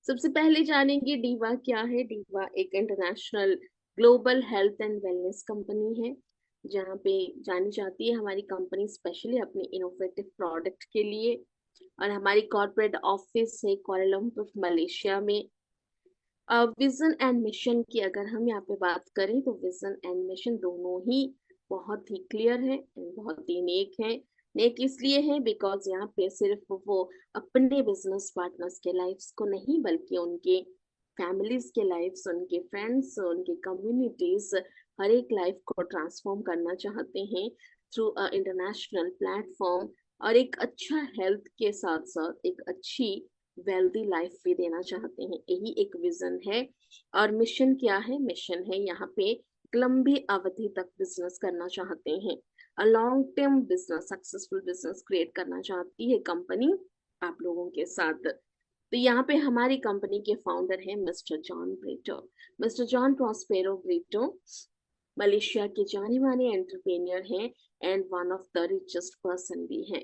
सबसे पहले जानेंगे डीवा क्या है। डीवा एक international global health and wellness company है, जहाँ पे जानी जाती है हमारी कंपनी स्पेशली अपने इनोवेटिव प्रोडक्ट के लिए। और हमारी कॉर्पोरेट ऑफिस है कोलालमपुर मलेशिया में। विजन एंड मिशन की अगर हम यहाँ पे बात करें तो विजन एंड मिशन दोनों ही बहुत ही क्लियर है, बहुत ही नेक है। नेक इसलिए है बिकॉज यहाँ पे सिर्फ वो अपने बिजनेस पार्टनर्स के लाइफ्स को नहीं, बल्कि उनके फैमिलीज के लाइफ्स, उनके फ्रेंड्स, उनके कम्युनिटीज, हर एक लाइफ को ट्रांसफॉर्म करना चाहते हैं थ्रू अ इंटरनेशनल प्लेटफॉर्म। और एक अच्छा हेल्थ के साथ साथ एक अच्छी वेल्दी लाइफ भी देना चाहते हैं, यही एक विजन है। और मिशन क्या है? मिशन है यहाँ पे लंबी अवधि तक बिजनेस करना चाहते हैं, a long term business, successful business create करना चाहती है कंपनी आप लोगों के साथ। तो यहाँ पे हमारी कंपनी के फाउंडर हैं mister John Breto. Mister John Prospero Breto Malaysia के जाने माने एंटरप्रेन्योर हैं and one of the richest person भी हैं।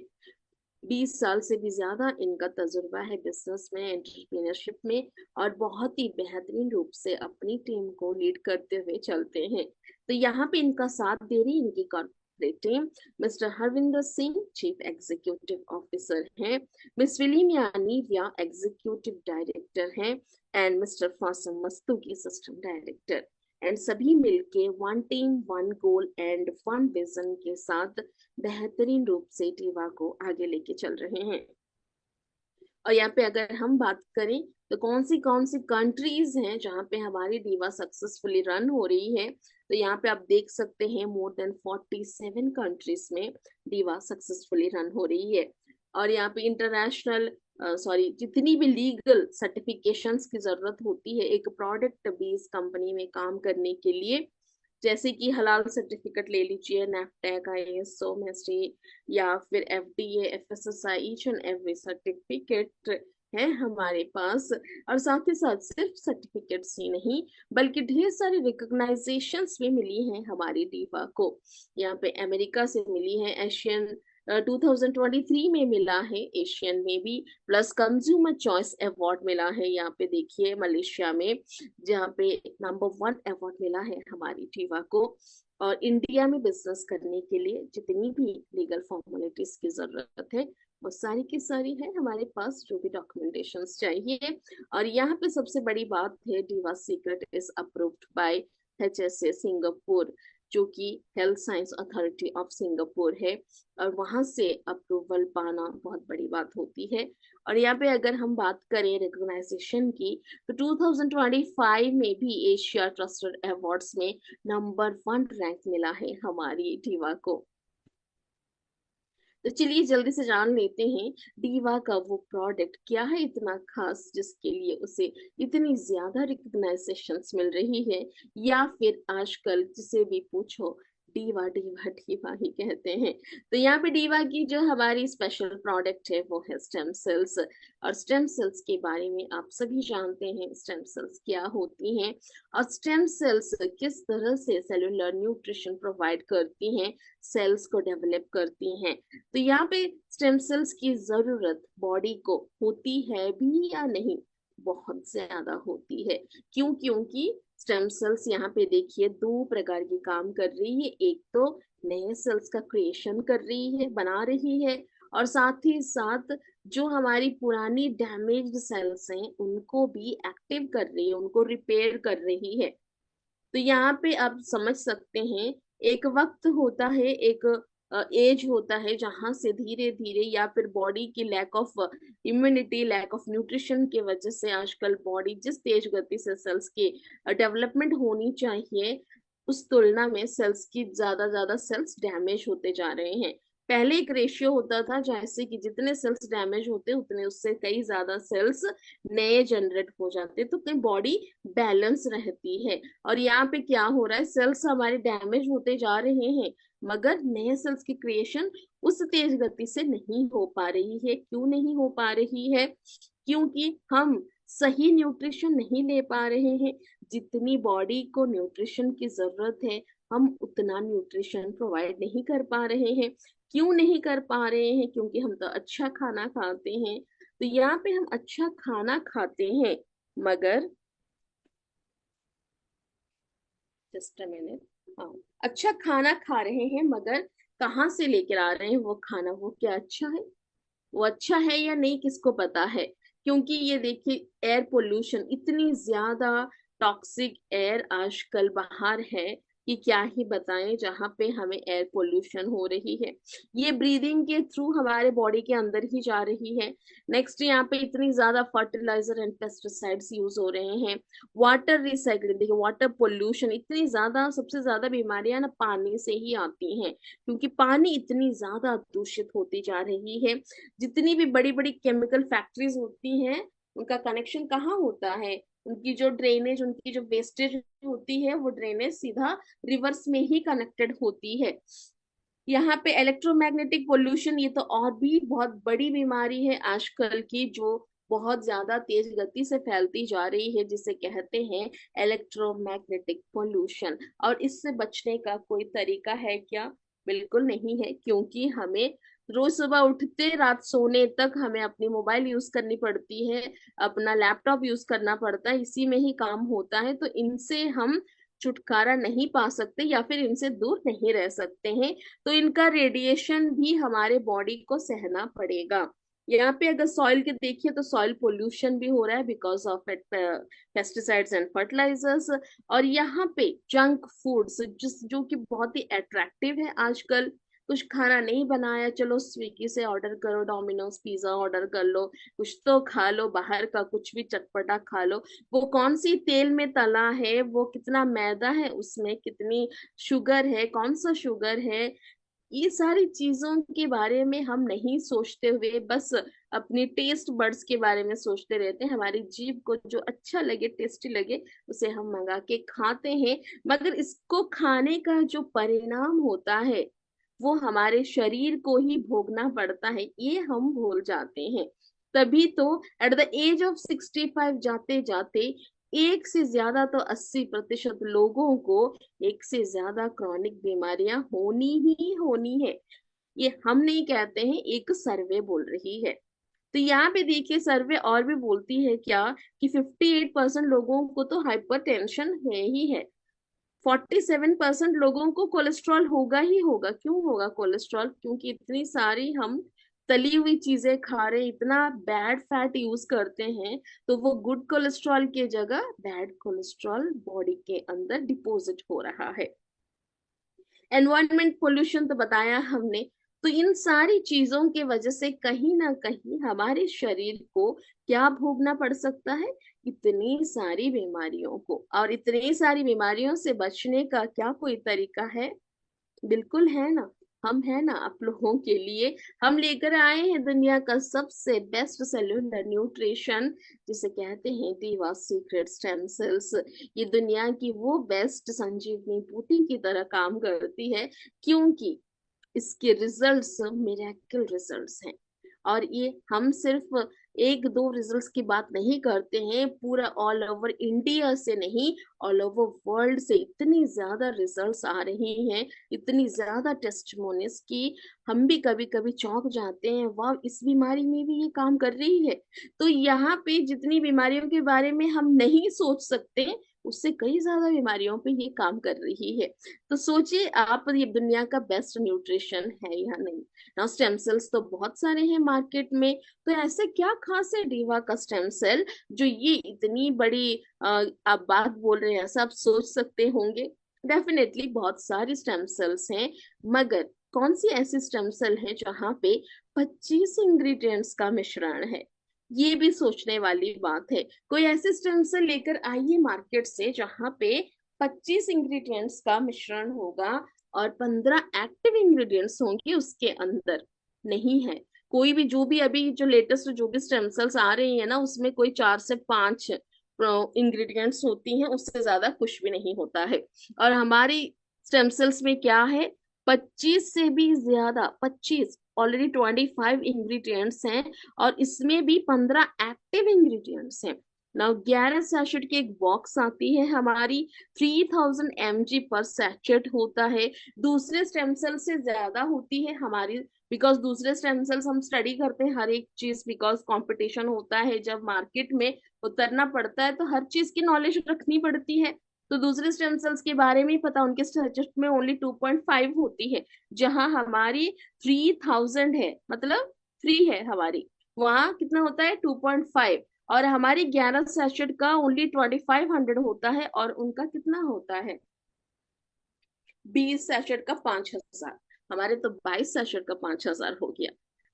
20 साल से भी ज्यादा इनका तजुर्बा है बिजनेस में, एंटरप्रेन्योरशिप में, और बहुत ही बेहतरीन रूप से अपनी टीम को लीड करते हुए चलते हैं। तो यहाँ पे इनका साथ दे रही इनकी corporate team. Mister Harvinder Singh chief executive officer हैं, मिस विलियम यानीविया एग्जीक्यूटिव डायरेक्टर हैं, एंड मिस्टर फासम मस्तूकी सिस्टम डायरेक्टर। एंड सभी मिलके one team, one goal and one vision के साथ बेहतरीन रूप से टीवा को आगे लेके चल रहे हैं। और यहाँ पे अगर हम बात करें तो कौन सी कंट्रीज हैं जहाँ पे हमारी डीवा सक्सेसफुली रन हो रही है, तो यहाँ पे आप देख सकते हैं मोर देन 47 कंट्रीज में डीवा सक्सेसफुली रन हो रही है। और यहाँ पे इंटरनेशनल सॉरी जितनी भी लीगल सर्टिफिकेशंस की जरूरत होती है एक प्रोडक्ट बेस्ड कंपनी में काम करने के लिए, जैसे कि हलाल सर्टिफिकेट ले लीजिए, नैफटेक, आईएसओ, मेस्टी, या फिर FDA, FSSI, each and every certificate है हमारे पास। और साथ ही साथ सिर्फ सर्टिफिकेट्स ही नहीं बल्कि ढेर सारी रिकॉग्नाइजेशंस भी मिली हैं हमारी डीवा को। यहाँ पे अमेरिका से मिली है, एशियन 2023 में मिला है एशियन में भी, प्लस कंज्यूमर चॉइस अवार्ड मिला है यहाँ पे देखिए मलेशिया में, जहाँ पे नंबर 1 अवार्ड मिला है हमारी टीवा को। और इंडिया में बिजनेस करने के लिए जितनी भी लीगल फॉर्मेलिटीज की जरूरत है वो सारी की सारी है हमारे पास, जो भी डॉक्यूमेंटेशंस चाहिए। और यहाँ पे सबसे बड़ी बात है, Diva secret is approved by HSA Singapore, जो कि health science authority of Singapore है। और वहां से अप्रूवल पाना बहुत बड़ी बात होती है। और यहाँ पे अगर हम बात करें रिकॉग्नाइजेशन की, तो 2025 में भी एशिया ट्रस्टेड अवार्ड्स में नंबर 1 रैंक मिला है हमारी डीवा को। तो चलिए जल्दी से जान लेते हैं डीवा का वो प्रोडक्ट क्या है इतना खास जिसके लिए उसे इतनी ज्यादा रिकॉग्नाइजेशंस मिल रही है। या फिर आजकल जिसे भी पूछो डीवा डीवा डीवा ही कहते हैं। तो यहाँ पे डीवा की जो हमारी स्पेशल प्रोडक्ट है वो है स्टेम सेल्स। और स्टेम सेल्स के बारे में आप सभी जानते हैं स्टेम सेल्स क्या होती हैं, और स्टेम सेल्स किस तरह से सेलुलर न्यूट्रिशन प्रोवाइड करती हैं, सेल्स को डेवलप करती हैं। तो यहाँ पे स्टेम सेल्स की जरूरत बॉडी को होती है भी या नहीं? बहुत ज्यादा होती है। क्यों? क्योंकि स्टेम सेल्स यहाँ पे देखिए 2 प्रकार की काम कर रही है। एक तो नए सेल्स का क्रिएशन कर रही है, बना रही है, और साथ ही साथ जो हमारी पुरानी डैमेज्ड सेल्स हैं उनको भी एक्टिव कर रही है, उनको रिपेयर कर रही है। तो यहाँ पे आप समझ सकते हैं एक वक्त होता है, एक एज होता है जहां से धीरे धीरे या फिर बॉडी की lack of immunity, lack of nutrition की वजह से आजकल बॉडी जिस तेज गति से सेल्स की डेवलपमेंट होनी चाहिए उस तुलना में सेल्स की ज्यादा सेल्स डैमेज होते जा रहे हैं। पहले एक रेशियो होता था जैसे कि जितने सेल्स डैमेज होते उतने उससे कई ज्यादा सेल्स नए जनरेट हो जाते, तो बॉडी बैलेंस रहती है। और यहाँ पे क्या हो रहा है, सेल्स हमारे डैमेज होते जा रहे हैं मगर नए सेल्स की क्रिएशन उस तेज गति से नहीं हो पा रही है। क्यों नहीं हो पा रही है? क्योंकि हम सही न्यूट्रिशन नहीं ले पा रहे हैं। जितनी बॉडी को न्यूट्रिशन की जरूरत है हम उतना न्यूट्रिशन प्रोवाइड नहीं कर पा रहे हैं। क्यों नहीं कर पा रहे हैं? क्योंकि हम तो अच्छा खाना खाते हैं। तो यहाँ पे हम अच्छा खाना खाते हैं मगर जस्ट अ मिनट, हाँ, अच्छा खाना खा रहे हैं मगर कहाँ से लेकर आ रहे हैं वो खाना, वो क्या अच्छा है? वो अच्छा है या नहीं किसको पता है? क्योंकि ये देखिए, एयर पोल्यूशन इतनी ज्यादा टॉक्सिक एयर आजकल बाहर है कि क्या ही बताएं, जहाँ पे हमें एयर पोल्यूशन हो रही है, ये ब्रीदिंग के थ्रू हमारे बॉडी के अंदर ही जा रही है। नेक्स्ट, यहाँ पे इतनी ज्यादा फर्टिलाइजर एंड पेस्टिसाइड्स यूज हो रहे हैं। वाटर रिसाइकलिंग देखिए, वाटर पोल्यूशन इतनी ज्यादा, सबसे ज्यादा बीमारियां ना पानी से ही आती हैं, क्योंकि पानी इतनी ज्यादा दूषित होती जा रही है। जितनी भी बड़ी बड़ी केमिकल फैक्ट्रीज होती हैं, उनका कनेक्शन कहाँ होता है? उनकी जो ड्रेनेज, उनकी जो वेस्टेज होती है, वो ड्रेनेज सीधा रिवर्स में ही कनेक्टेड होती है। यहाँ पे इलेक्ट्रोमैग्नेटिक पोल्यूशन, ये तो और भी बहुत बड़ी बीमारी है आजकल की, जो बहुत ज्यादा तेज गति से फैलती जा रही है, जिसे कहते हैं इलेक्ट्रोमैग्नेटिक पोल्यूशन। और इससे बचने का कोई तरीका है क्या? बिल्कुल नहीं है, क्योंकि हमें रोज सुबह उठते रात सोने तक हमें अपनी मोबाइल यूज करनी पड़ती है, अपना लैपटॉप यूज करना पड़ता है, इसी में ही काम होता है। तो इनसे हम छुटकारा नहीं पा सकते या फिर इनसे दूर नहीं रह सकते हैं। तो इनका रेडिएशन भी हमारे बॉडी को सहना पड़ेगा। यहाँ पे अगर सॉइल के देखिए तो सॉइल पोल्यूशन भी हो रहा है because of it pesticides and fertilisers. और यहाँ पे जंक फूड्स, जिस जो कि बहुत ही अट्रैक्टिव है आजकल, कुछ खाना नहीं बनाया, चलो स्विगी से ऑर्डर करो, डोमिनोज पिज्जा ऑर्डर कर लो, कुछ तो खा लो बाहर का, कुछ भी चटपटा खा लो। वो कौन सी तेल में तला है, वो कितना मैदा है उसमें, कितनी शुगर है, कौन सा शुगर है, ये सारी चीजों के बारे में हम नहीं सोचते हुए बस अपनी टेस्ट बड्स के बारे में सोचते रहते हैं। हमारी जीभ को जो अच्छा लगे, टेस्टी लगे, उसे हम मंगा के खाते हैं। मगर इसको खाने का जो परिणाम होता है, वो हमारे शरीर को ही भोगना पड़ता है, ये हम भूल जाते हैं। तभी तो एट द एज ऑफ 65 जाते जाते एक से ज्यादा तो 80% लोगों को एक से ज्यादा क्रॉनिक बीमारियां होनी ही होनी है। ये हम नहीं कहते हैं, एक सर्वे बोल रही है। तो यहाँ पे देखिए, सर्वे और भी बोलती है क्या, कि 58% लोगों को तो हाइपरटेंशन है ही है, 47% लोगों को कोलेस्ट्रॉल होगा ही होगा। क्यों होगा कोलेस्ट्रॉल? क्योंकि इतनी सारी हम तली हुई चीजें खा रहे हैं, इतना बैड फैट यूज करते हैं, तो वो गुड कोलेस्ट्रॉल की जगह बैड कोलेस्ट्रॉल बॉडी के अंदर डिपॉजिट हो रहा है। एनवायरमेंट पोल्यूशन तो बताया हमने। तो इन सारी चीजों के वजह से कहीं ना कहीं हमारे शरीर को क्या भोगना पड़ सकता है? इतनी सारी बीमारियों को। और इतनी सारी बीमारियों से बचने का क्या कोई तरीका है? बिल्कुल है ना। हम है ना आप लोगों के लिए, हम लेकर आए हैं दुनिया का सबसे बेस्ट सेलुलर न्यूट्रिशन, जिसे कहते हैं दीवा सीक्रेट स्टेम सेल्स। ये दुनिया की वो बेस्ट संजीवनी बूटी की तरह काम करती है, क्योंकि इसके रिजल्ट्स मिरेकल रिजल्ट्स हैं। और ये हम सिर्फ एक दो रिजल्ट्स की बात नहीं करते हैं, पूरा ऑल ओवर इंडिया से नहीं, ऑल ओवर वर्ल्ड से इतनी ज्यादा रिजल्ट्स आ रही हैं, इतनी ज्यादा टेस्टिमोनियस की हम भी कभी कभी चौंक जाते हैं, वाह इस बीमारी में भी ये काम कर रही है। तो यहाँ पे जितनी बीमारियों के बारे में हम नहीं सोच सकते, उससे कई ज्यादा बीमारियों पे ये काम कर रही है। तो सोचिए आप, ये दुनिया का बेस्ट न्यूट्रिशन है या नहीं? ना स्टेम सेल्स तो बहुत सारे हैं मार्केट में, तो ऐसे क्या खास है डीवा का स्टेम सेल जो ये इतनी बड़ी आप बात बोल रहे हैं, ऐसा आप सोच सकते होंगे। डेफिनेटली बहुत सारी स्टेम सेल्स हैं, मगर कौन सी ऐसी स्टेम सेल है जहाँ पे 25 इंग्रेडिएंट्स का मिश्रण है? ये भी सोचने वाली बात है। कोई ऐसे स्टेम सेल लेकर आइए मार्केट से जहाँ पे 25 इंग्रेडिएंट्स का मिश्रण होगा और 15 एक्टिव इंग्रेडिएंट्स होंगे उसके अंदर। नहीं है। कोई भी, जो भी अभी जो लेटेस्ट जो भी स्टेम सेल्स आ रही है ना, उसमें कोई 4 से 5 इंग्रेडिएंट्स होती हैं, उससे ज्यादा कुछ भी नहीं होता है। और हमारी स्टेम सेल्स में क्या है, 25 से भी ज्यादा, 25 ऑलरेडी 25 इंग्रेडिएंट्स हैं, और इसमें भी 15 एक्टिव इंग्रेडिएंट्स हैं। ना 11 सैचेट की एक बॉक्स आती है हमारी, 3000 mg पर सैचेट होता है। दूसरे स्टेम सेल से ज्यादा होती है हमारी, बिकॉज दूसरे स्टेम सेल्स हम स्टडी करते हैं हर एक चीज, बिकॉज कंपटीशन होता है, जब मार्केट में उतरना पड़ता है तो हर चीज की नॉलेज रखनी पड़ती है। तो दूसरे स्टेम सेल्स के बारे में ही पता, उनके सैचेट में ओनली 2.5 होती है, जहां हमारी 3000 है, मतलब 3 है हमारी, वहां कितना होता है 2.5। और हमारी 11 सैचेट का ओनली 2500 होता है, और उनका कितना होता है 20 सैचेट का 5000। हमारे तो 22 सैचेट का 5000 हो गया,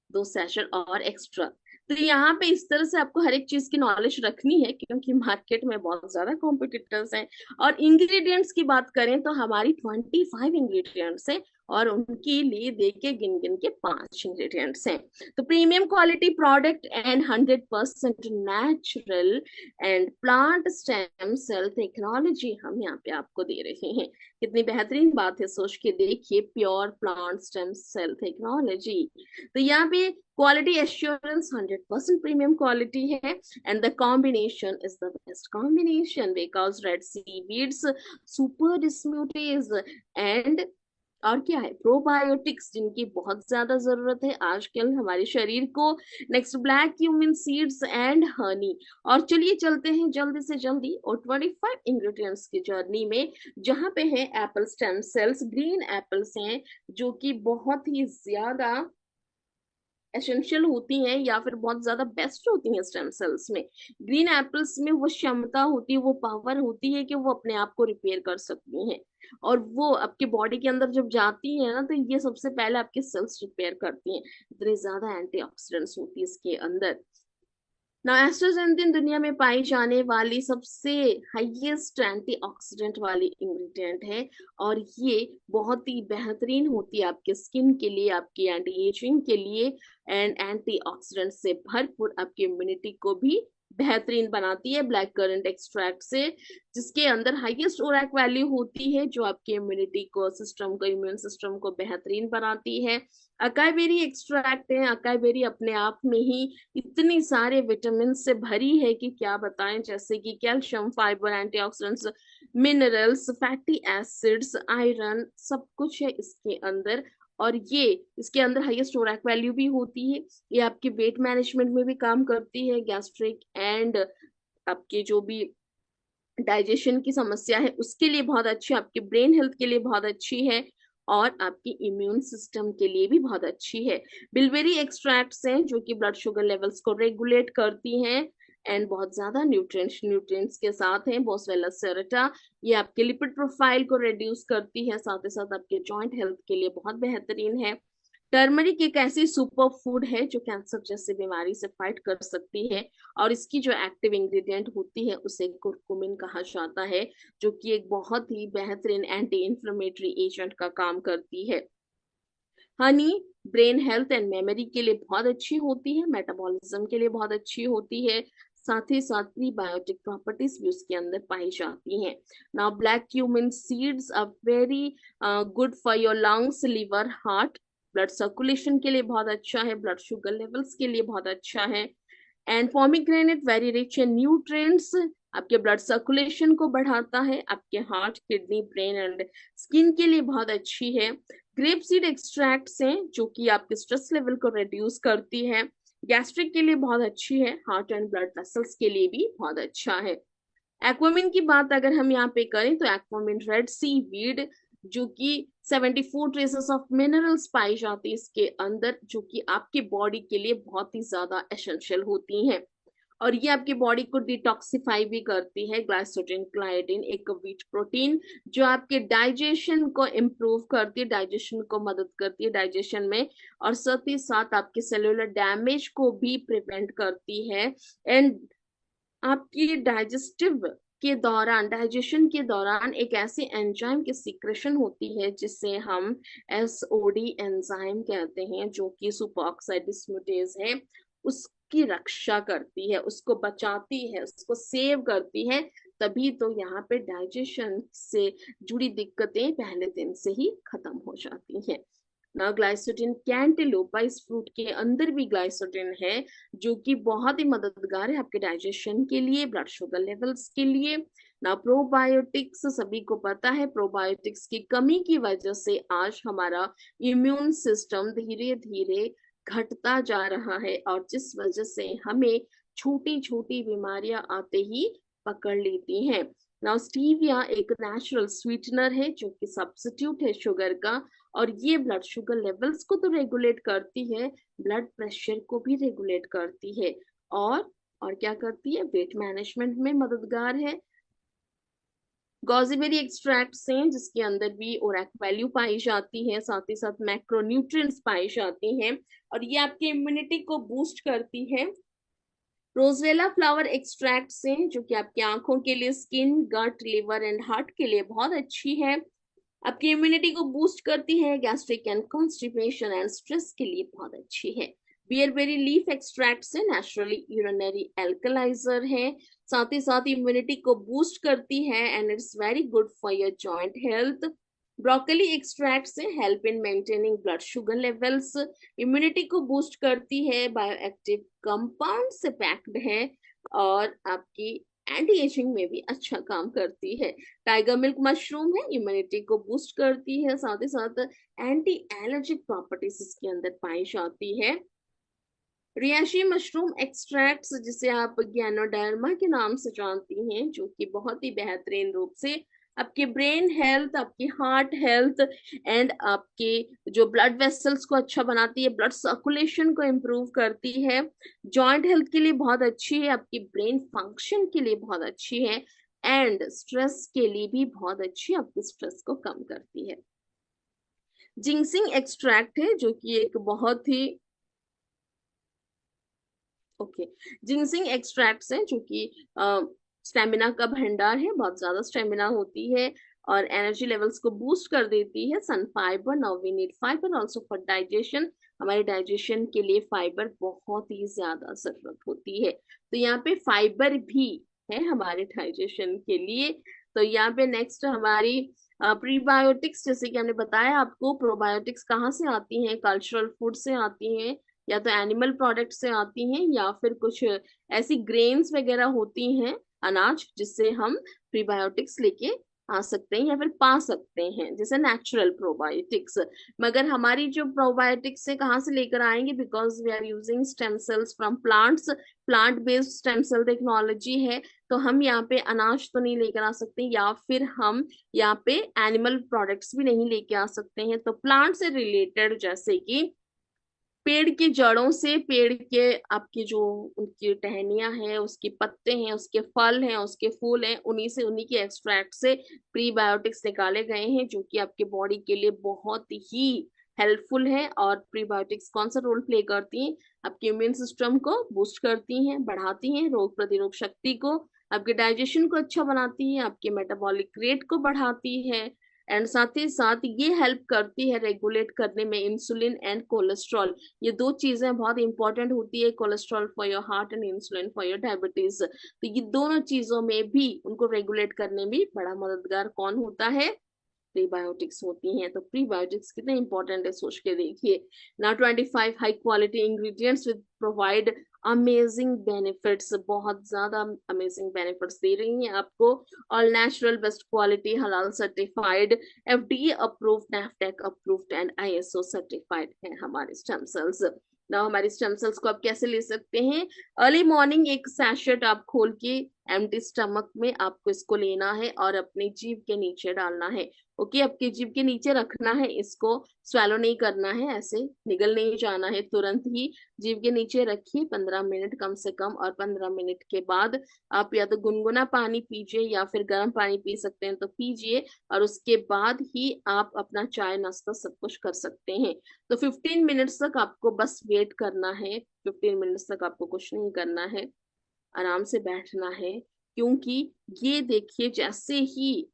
2 सैचेट और एक्स्ट्रा। तो यहाँ पे इस तरह से आपको हर एक चीज की नॉलेज रखनी है, क्योंकि मार्केट में बहुत ज्यादा कॉम्पिटिटर्स हैं। और इंग्रेडिएंट्स की बात करें तो हमारी 25 इंग्रेडिएंट्स हैं, और उनकी लिए दे के गिन गिन के 5 इंग्रेडिएंट्स हैं। तो premium quality product and 100% natural and plant stem cell technology हम यहाँ पे आपको दे रहे हैं। कितनी बेहतरीन बात है, सोच के देखिए, pure plant stem cell technology. तो यहाँ पे क्वालिटी एश्योरेंस 100% प्रीमियम क्वालिटी है, and the combination is the best combination, because red sea beads, super dismutase and और क्या है प्रोबायोटिक्स, जिनकी बहुत ज्यादा जरूरत है आजकल हमारे शरीर को। Next black cumin seeds and honey. और चलिए चलते हैं जल्दी से जल्दी और 25 इंग्रेडिएंट्स की जर्नी में, जहां पे है Apple stem cells, green apples हैं, जो कि बहुत ही ज्यादा एसेंशियल होती हैं, या फिर बहुत ज्यादा बेस्ट होती हैं स्टेम सेल्स में। ग्रीन एप्पल्स में वो क्षमता होती है, वो पावर होती है कि वो अपने आप को रिपेयर कर सकती हैं, और वो आपके बॉडी के अंदर जब जाती है ना, तो ये सबसे पहले आपके सेल्स रिपेयर करती हैं। इतनी ज्यादा एंटीऑक्सीडेंट्स होती है इसके अंदर। ना एस्ट्राजेनेटिन दुनिया में पाई जाने वाली सबसे हाईएस्ट एंटीऑक्सीडेंट वाली इंग्रेडिएंट है, और ये बहुत ही बेहतरीन होती है आपके स्किन के लिए, आपकी एंटी एजिंग के लिए, एंड एंटीऑक्सीडेंट से भरपूर आपकी इम्यूनिटी को भी बेहतरीन बनाती है ब्लैक करंट एक्सट्रैक्ट से, जिसके अंदर हाईएस्ट ओरैक वैल्यू होती है, जो आपके इम्यूनिटी को, सिस्टम को, इम्यून सिस्टम को बेहतरीन बनाती है। अकाई बेरी एक्सट्रैक्ट है, अकाई बेरी अपने आप में ही इतनी सारे विटामिन से भरी है कि क्या बताएं, जैसे कि calcium, fibre, antioxidants, minerals, fatty acids, iron, सब कुछ है इसके अंदर। और ये इसके अंदर हाईएस्ट ओरैक वैल्यू भी होती है। ये आपके वेट मैनेजमेंट में भी काम करती है, गैस्ट्रिक एंड आपके जो भी डाइजेशन की समस्या है उसके लिए बहुत अच्छी, आपके ब्रेन हेल्थ के लिए बहुत अच्छी है, और आपकी इम्यून सिस्टम के लिए भी बहुत अच्छी है। बिलबेरी एक्सट्रैक्ट्स हैं जो कि ब्लड शुगर लेवल्स को रेगुलेट करती हैं, एंड बहुत ज्यादा न्यूट्रिएंट्स के साथ हैं। बोसवेला सेरेटा, ये आपके लिपिड प्रोफाइल को रिड्यूस करती है, साथ ही साथ आपके जॉइंट हेल्थ के लिए बहुत बेहतरीन है। टर्मरिक एक ऐसी सुपर फूड है जो कैंसर जैसी बीमारी से फाइट कर सकती है, और इसकी जो एक्टिव इंग्रेडिएंट होती है उसे कुरकुमिन कहा जाता है, जो कि एक बहुत ही बेहतरीन एंटी इंफ्लेमेटरी एजेंट का काम करती है। Honey brain health and memory के लिए बहुत अच्छी होती है, मेटाबॉलिज्म के लिए बहुत अच्छी होती है, साथ ही साथ प्रीबायोटिक प्रॉपर्टीज भी उसके अंदर पाई जाती हैं। Now black cumin seeds are very good for your lungs, liver, heart, blood circulation के लिए बहुत अच्छा है, ब्लड शुगर लेवल्स के लिए बहुत अच्छा है। And pomegranate very rich in nutrients, आपके ब्लड सर्कुलेशन को बढ़ाता है, आपके heart, kidney, brain and skin के लिए बहुत अच्छी है। ग्रेप सीड एक्सट्रैक्ट्स हैं जो कि आपके स्ट्रेस लेवल को रिड्यूस करती है, गैस्ट्रिक के लिए बहुत अच्छी है, हार्ट एंड ब्लड वेसल्स के लिए भी बहुत अच्छा है। एक्वामिन की बात अगर हम यहाँ पे करें तो एक्वामिन रेड सी वीड, जो कि 74 ट्रेसेस ऑफ मिनरल्स पाई जाती है इसके अंदर, जो कि आपकी बॉडी के लिए बहुत ही ज्यादा एसेंशियल होती हैं, और ये आपकी बॉडी को डिटॉक्सिफाई भी करती है। ग्लाइसोडिन क्लाइडिन एक व्हीट प्रोटीन जो आपके डाइजेशन को इम्प्रूव करती है, डाइजेशन को मदद करती है डाइजेशन में, और साथ ही साथ आपके सेलुलर डैमेज को भी प्रिवेंट करती है। एंड आपकी डाइजेशन के दौरान एक ऐसी एंजाइम की सिक्रेशन होती है जिसे हम एसओडी एंजाइम कहते हैं, जो कि सुपर ऑक्साइड डिस्म्यूटेज है, उसकी रक्षा करती है, उसको बचाती है, उसको सेव करती है। तभी तो यहाँ पे डाइजेशन से जुड़ी दिक्कतें पहले दिन से ही खत्म हो जाती हैं। ना ग्लाइसोडिन, कैंटेलोपा, इस फ्रूट के अंदर भी ग्लाइसोडिन है, जो कि बहुत ही मददगार है आपके डाइजेशन के लिए, ब्लड शुगर लेवल्स के लिए। ना प्रोबायोटिक्स, सभी को पता है प्रोबायोटिक्स की कमी की वजह से आज हमारा इम्यून सिस्टम धीरे धीरे घटता जा रहा है, और जिस वजह से हमें छोटी छोटी बीमारियां आते ही पकड़ लेती हैं। नाउ स्टीविया एक नेचुरल स्वीटनर है जो कि सब्स्टिट्यूट है शुगर का, और ये ब्लड शुगर लेवल्स को तो रेगुलेट करती है, ब्लड प्रेशर को भी रेगुलेट करती है, और क्या करती है, वेट मैनेजमेंट में मददगार है। गॉजीबेरी एक्सट्रैक्ट से, जिसके अंदर भी ओरैक वैल्यू पाई जाती है, साथ ही साथ मैक्रोन्यूट्रिएंट्स पाई जाती हैं, और ये आपकी इम्यूनिटी को बूस्ट करती है। रोजवेला फ्लावर एक्सट्रैक्ट से, जो कि आपकी आंखों के लिए, skin, gut, liver and heart के लिए बहुत अच्छी है, आपकी इम्यूनिटी को बूस्ट करती है, gastric and constipation and stress के लिए बहुत अच्छी है। बियरबेरी लीफ एक्सट्रैक्ट से नेचुरली यूरिनरी एल्कलाइजर है, साथ ही साथ इम्यूनिटी को बूस्ट करती है and it's very good for your joint health. Broccoli extract से help in maintaining blood sugar levels, immunity को बूस्ट करती है, बायोएक्टिव कंपाउंड से पैक्ड है, और आपकी एंटी एजिंग में भी अच्छा काम करती है। टाइगर मिल्क मशरूम है, इम्यूनिटी को बूस्ट करती है, साथ ही साथ एंटी एलर्जिक प्रॉपर्टीज इसके अंदर पाई जाती है। रियाशी मशरूम एक्सट्रैक्ट्स, जिसे आप गैनोडर्मा के नाम से जानती हैं, जो कि बहुत ही बेहतरीन रूप से आपके ब्रेन हेल्थ, आपकी हार्ट हेल्थ एंड आपके जो ब्लड वेसल्स को अच्छा बनाती है, ब्लड सर्कुलेशन को इम्प्रूव करती है, जॉइंट हेल्थ के लिए बहुत अच्छी है, आपकी ब्रेन फंक्शन के लिए बहुत अच्छी है, एंड स्ट्रेस के लिए भी बहुत अच्छी, आपके स्ट्रेस को कम करती है। जिंगसिंग एक्सट्रैक्ट है, जो कि एक बहुत ही ओके, जिनसिंग एक्सट्रैक्ट्स हैं, जो कि स्टेमिना का भंडार है, बहुत ज्यादा स्टेमिना होती है और एनर्जी लेवल्स को बूस्ट कर देती है। Sun fibre, now we need fibre also for digestion, हमारे डाइजेशन के लिए फाइबर बहुत ही ज्यादा जरूरत होती है, तो यहाँ पे फाइबर भी है हमारे डाइजेशन के लिए। तो यहाँ पे नेक्स्ट हमारी प्रीबायोटिक्स, जैसे कि हमने बताया आपको, प्रोबायोटिक्स कहाँ से आती हैं, कल्चरल फूड से आती हैं, या तो एनिमल प्रोडक्ट से आती हैं, या फिर कुछ ऐसी ग्रेन्स वगैरह होती हैं, अनाज, जिससे हम प्रीबायोटिक्स लेके आ सकते हैं या फिर पा सकते हैं, जैसे नेचुरल प्रोबायोटिक्स। मगर हमारी जो प्रोबायोटिक्स है कहाँ से लेकर आएंगे, because we are using stem cells from plants, plant based stem cell technology है, तो हम यहाँ पे अनाज तो नहीं लेकर आ सकते, या फिर हम यहाँ पे एनिमल प्रोडक्ट्स भी नहीं लेके आ सकते हैं। तो प्लांट से रिलेटेड, जैसे कि पेड़ की जड़ों से, पेड़ के आपकी जो उनकी टहनियां हैं, उसके पत्ते हैं, उसके फल हैं, उसके फूल हैं, उन्हीं से, उन्हीं के एक्सट्रैक्ट से प्रीबायोटिक्स निकाले गए हैं, जो कि आपके बॉडी के लिए बहुत ही हेल्पफुल है। और प्रीबायोटिक्स कौन सा रोल प्ले करती हैं, आपके इम्यून सिस्टम को बूस्ट करती हैं, बढ़ाती हैं, रोग प्रतिरोधक शक्ति को, आपके डाइजेशन को अच्छा बनाती है, आपके मेटाबॉलिक रेट को बढ़ाती है, एंड साथ ही साथ ये हेल्प करती है रेगुलेट करने में इंसुलिन एंड कोलेस्ट्रॉल। ये दो चीजें बहुत इंपॉर्टेंट होती है, cholesterol for your heart and insulin for your diabetes. तो ये दोनों चीजों में भी उनको रेगुलेट करने में बड़ा मददगार कौन होता है, प्रीबायोटिक्स होती हैं। तो प्रीबायोटिक्स कितने इंपॉर्टेंट है सोच के देखिए ना। 25 high quality ingredients with provide amazing benefits, बहुत ज्यादा अमेजिंग बेनिफिट्स दे रही हैं आपको। All natural, best quality, halal certified, FDA approved, NAFDAC approved and ISO certified है हमारे स्टेम सेल्स। ना हमारी स्टेम सेल्स को आप कैसे ले सकते हैं, अर्ली मॉर्निंग एक सैशेट आप खोल के एम्प्टी स्टमक में आपको इसको लेना है और अपनी जीभ के नीचे डालना है। ओके, आपकी जीभ के नीचे रखना है, इसको स्वेलो नहीं करना है, ऐसे निगल नहीं जाना है, तुरंत ही जीभ के नीचे रखिए 15 मिनट कम से कम, और 15 मिनट के बाद आप या तो गुनगुना पानी पीजिए या फिर गर्म पानी पी सकते हैं तो पीजिए, और उसके बाद ही आप अपना चाय नाश्ता सब कुछ कर सकते हैं। तो 15 मिनट्स तक आपको बस वेट करना है, 15 मिनट्स तक आपको कुछ नहीं करना है, आराम से बैठना है, क्योंकि ये देखिए जैसे ही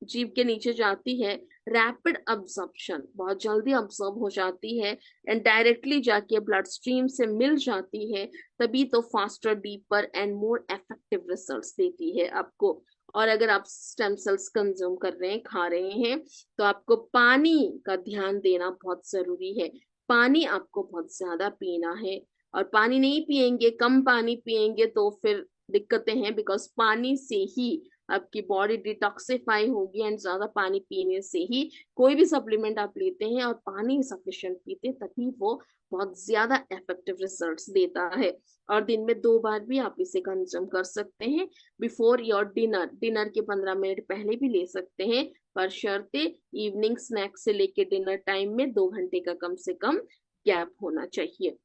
जीभ के नीचे जाती है, रैपिड अब्जॉर्प्शन, बहुत जल्दी अब्जॉर्ब हो जाती है एंड डायरेक्टली जाके ब्लड स्ट्रीम से मिल जाती है, तभी तो faster, deeper and more effective results देती है आपको। और अगर आप स्टेम सेल्स कंज्यूम कर रहे हैं, खा रहे हैं, तो आपको पानी का ध्यान देना बहुत जरूरी है। पानी आपको बहुत ज्यादा पीना है, और पानी नहीं पिएंगे, कम पानी पिएंगे तो फिर दिक्कतें हैं, बिकॉज पानी से ही आपकी बॉडी डिटॉक्सिफाई होगी, एंड ज्यादा पानी पीने से ही कोई भी सप्लीमेंट आप लेते हैं और पानी सफिशिएंट पीते, तभी वो बहुत ज्यादा इफेक्टिव रिजल्ट्स देता है। और दिन में 2 बार भी आप इसे कंज्यूम कर सकते हैं, बिफोर योर डिनर, डिनर के 15 मिनट पहले भी ले सकते हैं, पर शर्ते इवनिंग स्नैक से लेके डिनर टाइम में 2 घंटे का कम से कम गैप होना चाहिए।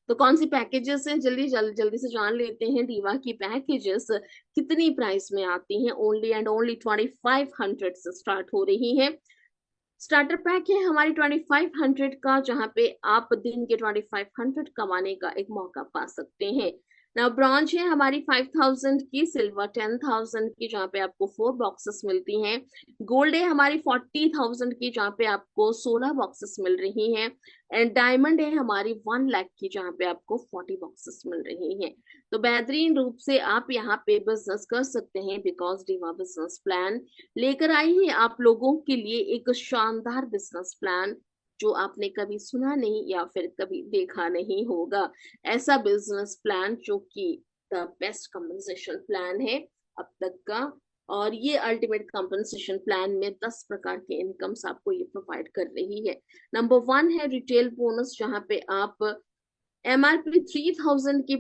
तो कौन सी पैकेजेस हैं, जल्दी से जान लेते हैं। दीवा की पैकेजेस कितनी प्राइस में आती हैं? ओनली एंड ओनली 2500 से स्टार्ट हो रही है। स्टार्टर पैक है हमारी 2500 का, जहां पे आप दिन के 2500 कमाने का एक मौका पा सकते हैं। ना ब्रॉन्ज है हमारी 5000 की, सिल्वर 10,000 की, जहाँ पे आपको 4 बॉक्सेस मिलती हैं। गोल्ड है हमारी 40,000 की, जहाँ पे आपको 16 बॉक्सेस मिल रही हैं। एंड डायमंड है हमारी 1 लाख की, जहाँ पे आपको 40 बॉक्सेस मिल रही हैं। तो बेहतरीन रूप से आप यहाँ पे बिजनेस कर सकते हैं, बिकॉज डीवा बिजनेस प्लान लेकर आई है आप लोगों के लिए एक शानदार बिजनेस प्लान, जो आपने कभी सुना नहीं या फिर कभी देखा नहीं होगा। ऐसा बिजनेस प्लान जो कि द बेस्ट कंपनसेशन प्लान है अब तक का। और ये अल्टीमेट कंपनसेशन प्लान में 10 प्रकार के इनकम्स आपको ये प्रोवाइड कर रही है। नंबर 1 है रिटेल बोनस, जहां पे आप MRP 3000 की